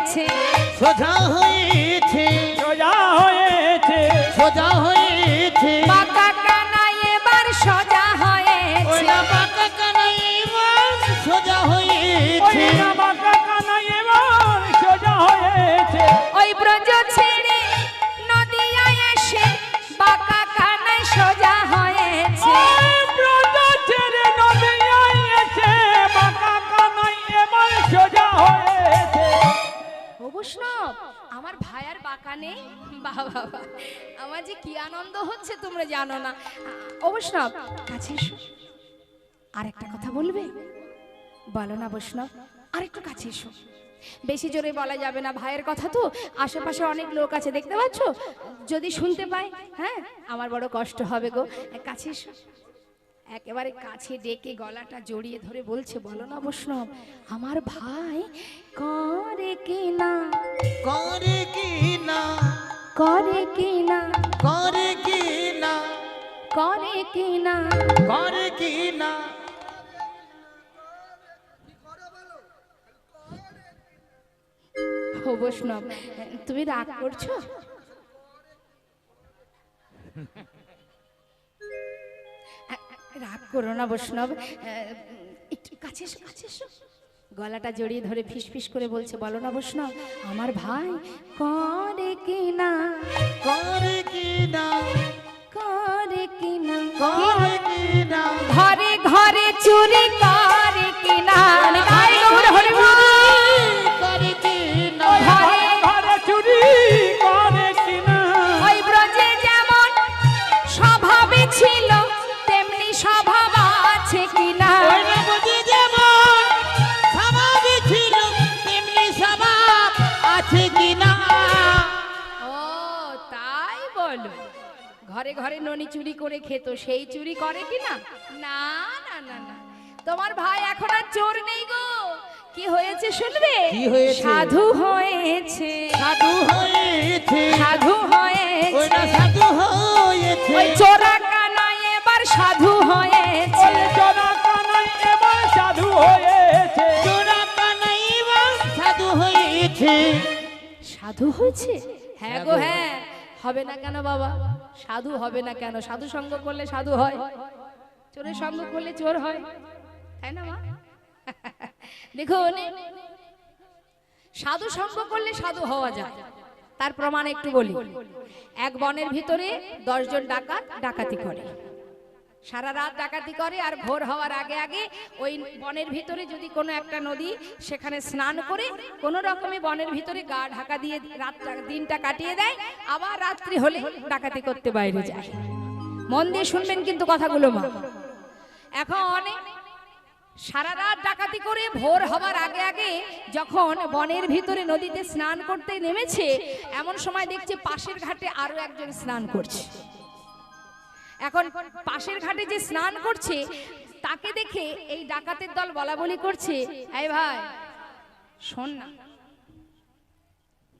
হয়েছে, সোজা হয়েছে, সোজা হয়েছে, সোজা হয়েছে, বাঁকা কানা এবার সোজা ওই হয়েছে। না বাঁকা কানাই এবার সোজা ওই হয়েছে, না বাঁকা কানা এবার সোজা হয়েছে। ওই ব্রজ ছেড়ে নদিয়ায় এসে বাঁকা কানায় সোজা হয়েছে। ওই ব্রজ ছেড়ে নদিয়ায় এসে বাঁকা কানাই এবার সোজা হয়েছে। ও বৈষ্ণব, আমার ভাইয়ার বাঁকা নেই? বাহ বাহ বাহ, আমার যে কি আনন্দ হচ্ছে তোমরা জানো না। ও বৈষ্ণব, কাছে এসো, আর একটা কথা বলবে? বলো না বৈষ্ণব, আর একটু কাছে এসো। বেশি জোরে বলা যাবে না, ভাইয়ের কথা তো, আশেপাশে অনেক লোক আছে দেখতে পাচ্ছ, যদি শুনতে পাই, হ্যাঁ আমার বড় কষ্ট হবে গো। কাছে এসো, একেবারে কাছে ডেকে গলাটা জড়িয়ে ধরে বলছে, বলো না বৈষ্ণব, আমার ভাই করে কি না, করে কি না, করে কি না, করে কি না, করে কি না। করে কি না, ও বৈষ্ণব, তুমি রাগ করছো? রাগ করো না বৈষ্ণব, একটু কাছে এসো, কাছে এসো। গলাটা জড়িয়ে ধরে ফিস ফিস করে বলছে, বলো না বৈষ্ণব, আমার ভাই করে কি না, করে কি না, করে কি না, করে কি না, ঘরে ঘরে চুরি করে কি না। গাই গৌর হরি বল। করে কি না, ঘরে ঘরে চুরি করে কিনা, ওই ব্রজে যেমন স্বভাবে ছিল তেমনি স্বভাব আছে কিনা। ওই না বুঝি যেমন স্বভাবই ছিল তেমনি স্বভাব আছে কি না, ও তাই বলো, ঘরে ঘরে ননি চুরি করে খেত, সেই চুরি করে কিনা? না না না না, তোমার ভাই এখন আর চোর নেই গো। কি হয়েছে শুনবে? কি হয়েছে? সাধু হয়েছে, সাধু হয়েছে, সাধু ওই না হয়েছে। সাধু হয়েছে, ওই চোরা কানা এবার সাধু হয়েছে। ওই চোরা কানাই এবার সাধু হয়েছে। চোরা কানাই এবার সাধু হয়েছে, সাধু হয়েছে? হ্যাঁ গো হ্যাঁ, হবে না কেন বাবা, সাধু হবে না কেন? সাধু সঙ্গ করলে সাধু হয়, চোরের সঙ্গ করলে চোর হয়, তাই না মা? দেখুন, সাধু সঙ্গ করলে সাধু হওয়া যায়, তার প্রমাণ একটু বলি। এক বনের ভিতরে 10 জন ডাকাত ডাকাতি করে, সারা রাত ডাকাতি করে, আর ভোর হওয়ার আগে আগে ওই বনের ভিতরে যদি কোনো একটা নদী, সেখানে স্নান করে কোনো রকমে বনের ভিতরে গা ঢাকা দিয়ে রাতটা দিনটা কাটিয়ে দেয়, আবার রাত্রি হলে ডাকাতি করতে বাইরে যায়। মন দিয়ে শুনবেন কিন্তু কথাগুলো মা। এখন সারা রাত ডাকাতি করে ভোর হবার আগে আগে যখন বনের ভিতরে নদীতে স্নান করতে নেমেছে, এমন সময় দেখছে পাশের ঘাটে আরো একজন স্নান করছে। এখন পাশের ঘাটে যে স্নান করছে তাকে দেখে এই ডাকাতের দল বলা বলি করছে, এই ভাই শোন না,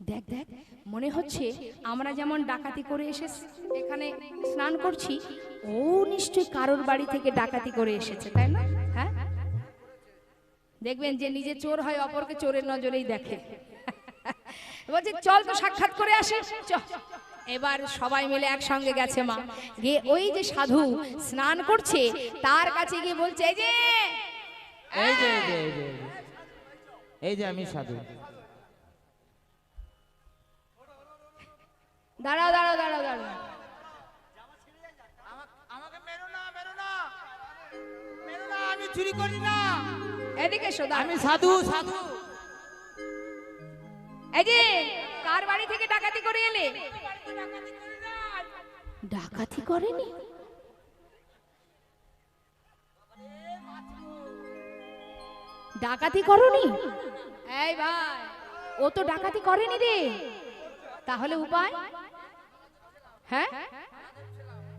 দেখ দেখ, মনে হচ্ছে আমরা যেমন ডাকাতি করে এসে এখানে স্নান করছি, ও নিশ্চয়ই কারোর বাড়ি থেকে ডাকাতি করে এসেছে, তাই না? হ্যাঁ, দেখবেন যে নিজে চোর হয় অপরকে চোরের নজরেই দেখে। বলছে চল তো সাক্ষাৎ করে আসে, চল। এবার সবাই মিলে একসঙ্গে গেছে মা, গিয়ে ওই যে সাধু স্নান করছে তার কাছে গিয়ে বলছে, এই যে এই যে এই যে এই যে এই যে আমি সাধু, দাঁড়াও দাঁড়াও দাঁড়াও দাঁড়াও, আমাকে মেরো না, মেরো না, মেরো না, আমি চুরি করি না, এদিকে এসো, দাঁড়াও। আমি সাধু, সাধু। এই যে কার বাড়ি থেকে ডাকাতি করে এলে? ডাকাতি করেনি? ডাকাতি করনি? এই ভাই, ও তো ডাকাতি করেনি রে, তাহলে উপায়? হ্যাঁ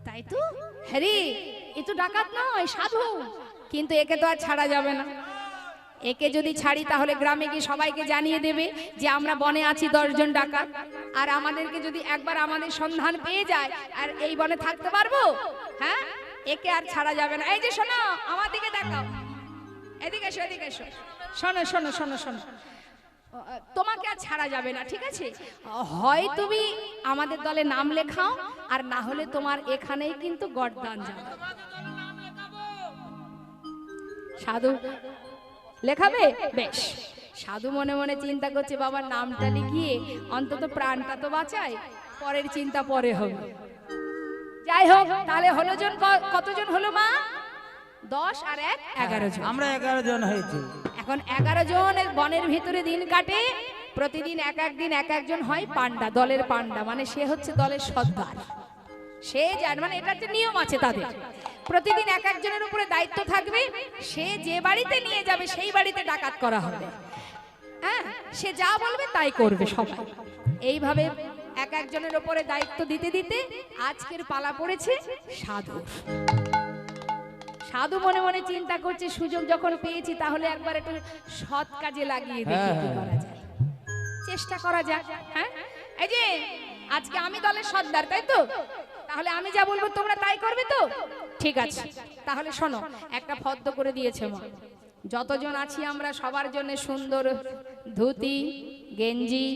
তাই তো, হ্যাঁ রে, এ তো ডাকাত নয়, সাধু। কিন্তু একে তো আর ছাড়া যাবে না, একে যদি ছাড়ি তাহলে গ্রামে গিয়ে সবাইকে জানিয়ে দেবে যে আমরা বনে আছি 10 জন ডাকাত, আর আমাদেরকে যদি একবার আমাদের সন্ধান পেয়ে যায় আর এই বনে থাকতে পারবো? হ্যাঁ, একে আর ছাড়া যাবে না। এই যে শোনো, আমার দিকে দেখাও, এদিকে এসো, এদিকে এসো, শোনো শোনো শোনো শোনো। তোমাকে আর ছাড়া যাবে না, ঠিক আছে? হয় তুমি আমাদের দলে নাম লেখাও, আর না হলে তোমার এখানেই কিন্তু গড়দান যাবে। সাধু লেখাবে? বেশ। সাধু মনে মনে চিন্তা করছে, বাবার নামটা লিখিয়ে অন্তত প্রাণটা তো বাঁচায়, পরের চিন্তা পরে হবে। যাই হোক, তাহলে হলো জন কতজন হলো মা? 10 আর 1 11 জন। আমরা 11 জন হয়েছি। এখন 11 জন বনের ভিতরে দিন কাটে, প্রতিদিন এক একদিন এক একজন হয় পান্ডা, দলের পান্ডা, মানে সে হচ্ছে দলের সর্দার। সে জানে, মানে এটা একটা নিয়ম আছে তাদের, প্রতিদিন এক একজনের উপরে দায়িত্ব থাকবে, সে যে বাড়িতে নিয়ে যাবে সেই বাড়িতে ডাকাত করা হবে। হ্যাঁ, সে যা বলবে তাই করবে সবাই। এইভাবে এক একজনের উপরে দায়িত্ব দিতে দিতে আজকের পালা পড়েছে সাধু। সাধু মনে মনে চিন্তা করছে, সুযোগ যখন পেয়েছি তাহলে একবার একটু সৎ কাজে লাগিয়ে দেখি কি করা যায়, চেষ্টা করা যাক। হ্যাঁ, এই যে আজকে আমি দলের সর্দার, তাই তো? তাহলে আমি যা বলবো তোমরা তাই করবে তো? ঠিক আছে, তাহলে শোনো, একটা ফর্দ করে দিয়েছে মা, যতজন আছি আমরা সবার জন্য সুন্দর ধুতি, গেঞ্জি,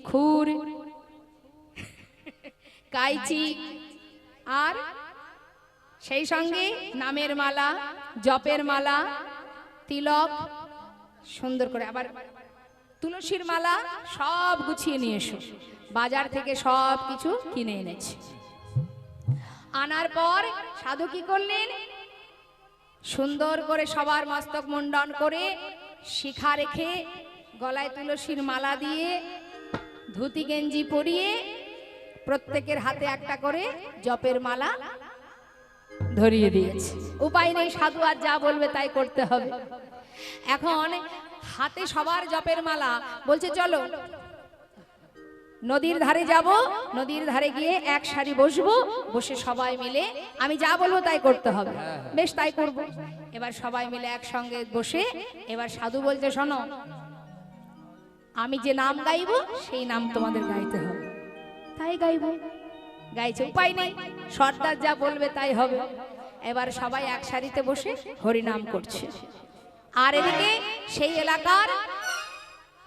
খুর, কাইচি, আর সেই সঙ্গে নামের মালা, জপের মালা, তিলক, সুন্দর করে আবার তুলসীর মালা সব গুছিয়ে নিয়ে এসো। বাজার থেকে সব কিছু কিনে এনেছি। আনার পর সাধু কি করলেন? সুন্দর করে সবার মস্তক মুন্ডন করে, শিখা রেখে, গলায় তুলসীর মালা দিয়ে, ধুতি গেঞ্জি পরিয়ে, প্রত্যেকের হাতে একটা করে জপের মালা ধরিয়ে দিয়েছে। উপায় নেই, সাধু আর যা বলবে তাই করতে হবে। এখন হাতে সবার জপের মালা, বলছে চলো নদীর ধারে যাব, নদীর ধারে গিয়ে এক সারি বসবো, বসে সবাই মিলে আমি যা বলবো তাই করতে হবে। বেশ, তাই করব। এবার সবাই মিলে একসঙ্গে বসে এবার সাধু বলছে, শোনো, আমি যে নাম গাইবো সেই নাম তোমাদের গাইতে হবে। তাই গাইবো। গাইছে, উপায় নেই, সর্দার যা বলবে তাই হবে। এবার সবাই এক সারিতে বসে হরিনাম করছে। আর এদিকে সেই এলাকার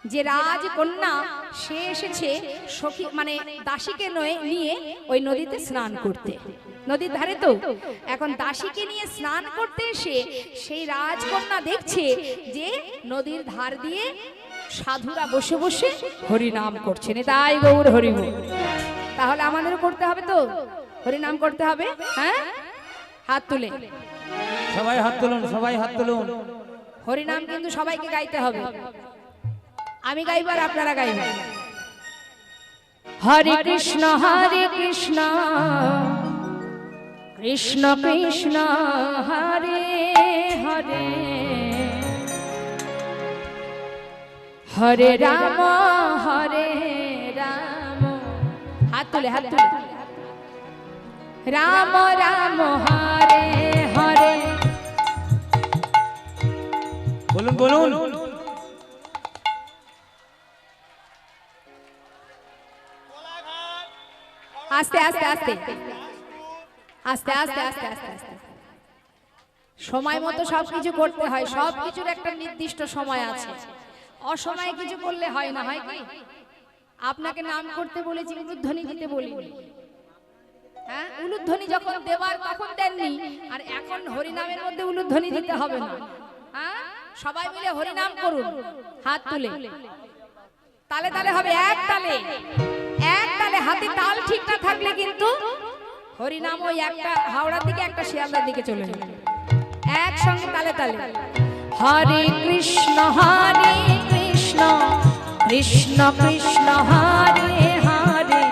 যে রাজকন্যা, সে এসেছে সখী মানে দাসীকে নিয়ে ওই নদীতে স্নান করতে। নদীর ধারে তো, এখন দাসীকে নিয়ে স্নান করতে এসে সেই রাজকন্যা দেখছে যে নদীর ধার দিয়ে সাধুরা বসে বসে হরিনাম করছেন। তাই গৌর হরিবল। তাহলে আমাদেরও করতে হবে তো, হরিনাম করতে হবে। হ্যাঁ, হাত তুলে সবাই হাত তুলুন, সবাই হাত তুলুন। হরিনাম কিন্তু সবাইকে গাইতে হবে। আমি গাইবার, আপনারা গাইবেন। হরে কৃষ্ণ কৃষ্ণ কৃষ্ণ হরে হরে, হরে রাম হাত তুলে, হাত তুলে, রাম রাম হরে হরে। বলুন বলুন। আস্তে আস্তে আস্তে আস্তে আস্তে আস্তে আস্তে আস্তে, সময় মতো সবকিছু করতে হয়। সবকিছুর একটা নির্দিষ্ট সময় আছে, অসময়ে কিছু করলে হয় না। হয় কি? আপনাকে নাম করতে বলেছি, উলুধ্বনি দিতে বলিনি। হ্যাঁ, উলুধ্বনি যখন দেবার তখন দেননি, আর এখন হরিনামের মধ্যে উলুধ্বনি দিতে হবে না। হ্যাঁ, সবাই মিলে হরিনাম করুন, হাত তুলে, তালে তালে হবে, এক তালে, এক তালে। হাতে তাল ঠিক না থাকলে কিন্তু হরিনাম ওই একটা হাওড়ার দিকে একটা শিয়ালদার দিকে চলে যাবে। একসঙ্গে তালে তালে, হরে কৃষ্ণ কৃষ্ণ কৃষ্ণ হরে হরে,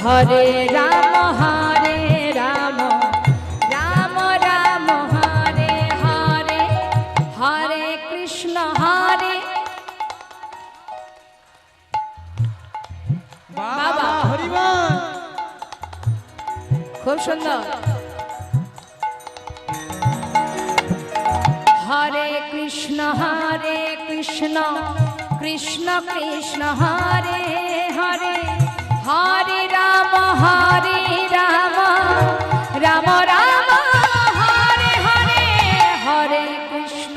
হরে রাম রাম রাম হরে হরে, হরে কৃষ্ণ হরে। বাবা হরিবল। খুব সুন্দর। হরে কৃষ্ণ কৃষ্ণ কৃষ্ণ হরে হরে, হরে রাম রাম রাম হরে হরে, হরে কৃষ্ণ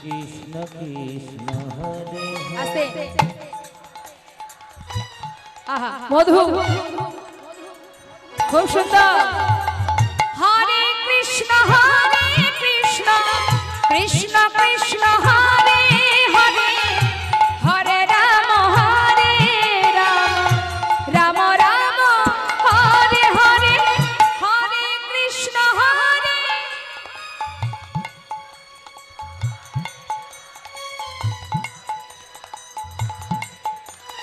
কৃষ্ণ কৃষ্ণ হরে আস্তে আহা মধু খুব সুন্দর হরে কৃষ্ণ কৃষ্ণ কৃষ্ণ হরে হরে হরে রাম রাম রাম হরে হরে হরে কৃষ্ণ হরে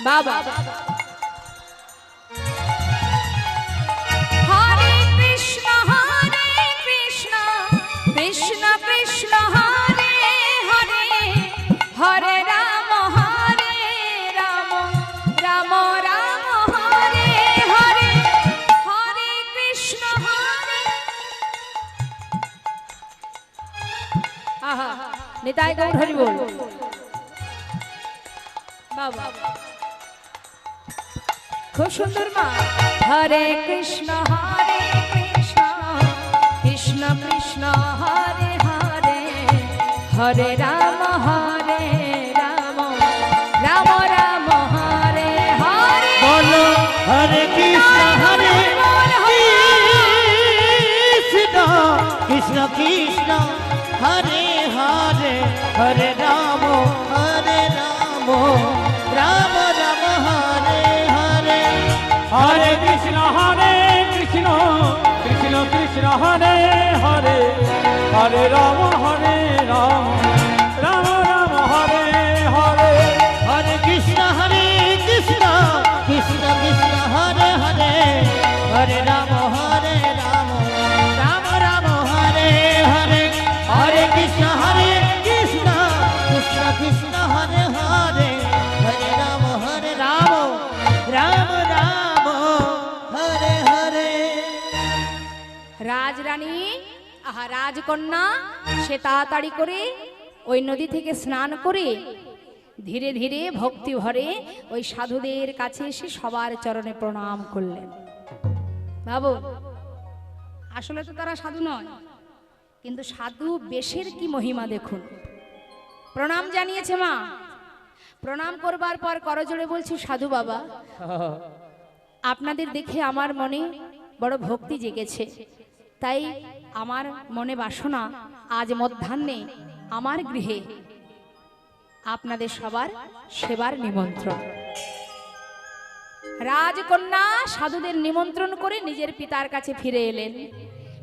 বাবা হরে কৃষ্ণ কৃষ্ণ কৃষ্ণ হরে হরে হরে রাম রাম রাম হরে হরে হরে কৃষ্ণ হরে আহা নিতাই গৌর হরি বল বাবা খুব সুন্দর মা হরে কৃষ্ণ কৃষ্ণ কৃষ্ণ হরে হরে হরে রাম রাম রাম হরে হরে বলো হরে কৃষ্ণ কৃষ্ণ কৃষ্ণ হরে হরে হরে রাম রাম রাম হরে হরে হরে কৃষ্ণ কৃষ্ণ কৃষ্ণ হরে হরে হরে রাম রাম রাম হরে হরে হরে কৃষ্ণ কৃষ্ণ কৃষ্ণ হরে হরে হরে রাম রাম রাম হরে হরে হরে কৃষ্ণ কৃষ্ণ কৃষ্ণ কৃষ্ণ হরে হরে হরে রাম রাম রাম হরে হরে রাজরানী আহা রাজকন্যা সে তাড়াতাড়ি করে ওই নদী থেকে স্নান করে ধীরে ধীরে ভক্তি ভরে ওই সাধুদের কাছে এসে সবার চরণে প্রণাম করলেন। বাবু আসলে তো তারা সাধু নয়, কিন্তু সাধু বেশের কি মহিমা দেখুন। প্রণাম জানিয়েছে মা, প্রণাম করবার পর করজোড়ে বলছি সাধু বাবা, আপনাদের দেখে আমার মনে বড় ভক্তি জেগেছে, তাই আমার মনে বাসনা আজ মধ্যাহ্নে আমার গৃহে আপনাদের সবার সেবার নিমন্ত্রণ। রাজকন্যা সাধুদের নিমন্ত্রণ করে নিজের পিতার কাছে ফিরে এলেন।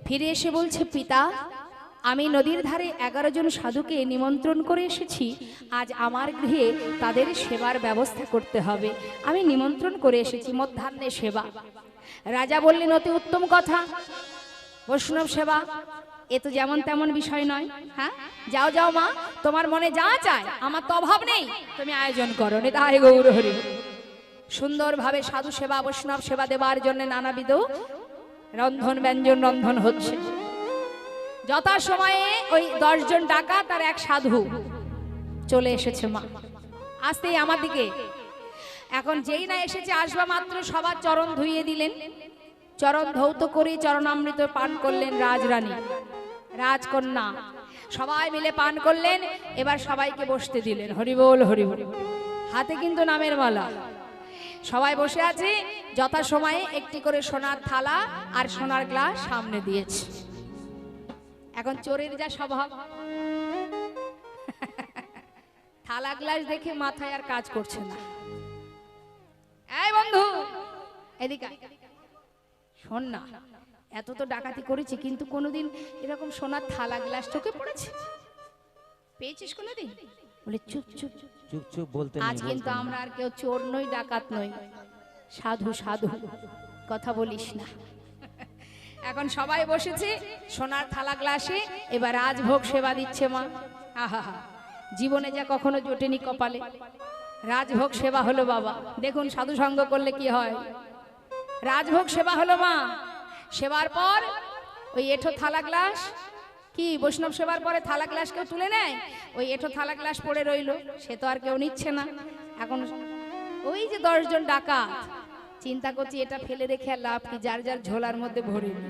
ফিরে এসে বলছে, পিতা আমি নদীর ধারে 11 জন সাধুকে নিমন্ত্রণ করে এসেছি, আজ আমার গৃহে তাদের সেবার ব্যবস্থা করতে হবে, আমি নিমন্ত্রণ করে এসেছি মধ্যাহ্নে সেবা। রাজা বললেন, অতি উত্তম কথা, বৈষ্ণব সেবা এ তো যেমন তেমন বিষয় নয়। হ্যাঁ যাও যাও মা, তোমার মনে যা চায়, আমার তো অভাব নেই, তুমি আয়োজন করো। নিতাই গৌর হরি। সুন্দরভাবে সাধু সেবা বৈষ্ণব সেবা দেবার জন্য নানাবিধ রন্ধন ব্যঞ্জন রন্ধন হচ্ছে। যথা সময়ে ওই 10 জন ডাকাত আর এক সাধু চলে এসেছে মা, আসতেই আমার দিকে। এখন যেই না এসেছে, আসবা মাত্র সবার চরণ ধুইয়ে দিলেন, চরণ ধৌত করে চরণামৃত পান করলেন রাজরানী রাজকন্যা, সবাই মিলে পান করলেন। এবার সবাইকে বসতে দিলেন। হরিবোল হরিবোল। হাতে কিন্তু নামের মালা, সবাই বসে আছে। যথা সময়ে একটি করে সোনার থালা আর সোনার গ্লাস সামনে দিয়েছে। এখন চোরের যা স্বভাব, থালা গ্লাস দেখে মাথায় আর কাজ করছে না। এই বন্ধু এদিকে শোন না, এত তো ডাকাতি করেছি, কিন্তু কোনোদিন এরকম সোনার থালা গ্লাস চোখে পড়েছে? পেয়েছিস কোনোদিন? বলে চুপ চুপ চুপ চুপ বলতে আজ কিন্তু আমরা আর কেউ চোর নই, ডাকাত নই, সাধু সাধু, কথা বলিস না। এখন সবাই বসেছে সোনার থালা গ্লাসে, এবার রাজভোগ সেবা দিচ্ছে মা। আহা জীবনে যা কখনো জোটেনি কপালে, রাজভোগ সেবা হলো বাবা। দেখুন সাধু সঙ্গ করলে কি হয়। রাজভোগ সেবা হলো মা। সেবার পর ওই এঁঠো থালা গ্লাস, কি বৈষ্ণব সেবার পরে থালা গ্লাস কেউ তুলে নেয়? ওই এঁঠো থালা গ্লাস পড়ে রইলো, সে তো আর কেউ নিচ্ছে না। এখন ওই যে 10 জন ডাকাত চিন্তা করছি, এটা ফেলে রেখে আর লাভ কি, যার যার ঝোলার মধ্যে ভরে নি।